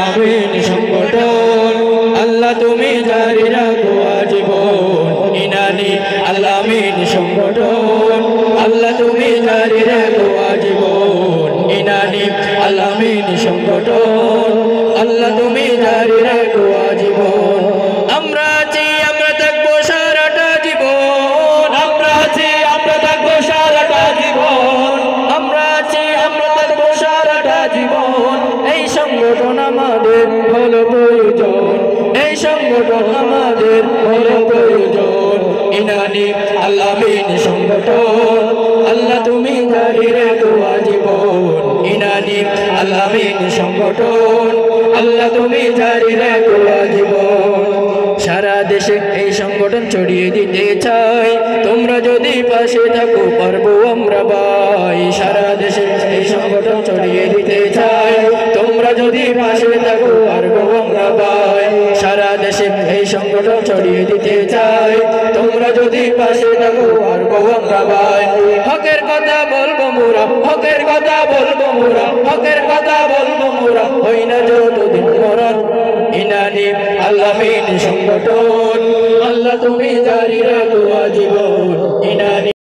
আমিন সংগঠন আল্লাহ তুমি জারি রাখো আজীবন ইনানি আল আমিন সংগঠন আল্লাহ তুমি জারি রাখো আজীবন ইনানি আল আমিন সংগঠন আল্লাহ তুমি জারি রাখো আজীবন আমরা আছি আমরা থাকবো সারাটা জীবন আমরা আছি আমরা থাকবো সারাটা জীবন আমরা আছি আমরা থাকবো সারাটা জীবন এই সংগঠন আমাদের হলো প্রয়োজন এই সংগঠন আমাদের হলো প্রয়োজন ইনানি আল আমিন সংগঠন আল্লাহ তুমি জারি রেখো আজীবন ইনানি আল আমিন সংগঠন আল্লাহ তুমি জারি রেখো আজীবন সারা দেশে এই সংগঠন ছড়িয়ে দিতে চাই তোমরা যদি পাশে থাকো পারবো আমরা ভাই সারা দেশে এই সংগঠন ছড়িয়ে দিতে চাই তোমরা যদি পাশে থাকো পারবো আমরা ভাই সারা দেশে এই সংগঠন ছড়িয়ে দিতে চাই তোমরা যদি পাশে থাকো পারবো আমরা ভাই হকের কথা বলবো মোরা হকের কথা বলবো মোরা হকের কথা বলবো মোরা হই না যতদিন মরণ ইনানি আল আমিন সংগঠন আল্লাহ তুমি জারি রাখো আজীবন ইনানি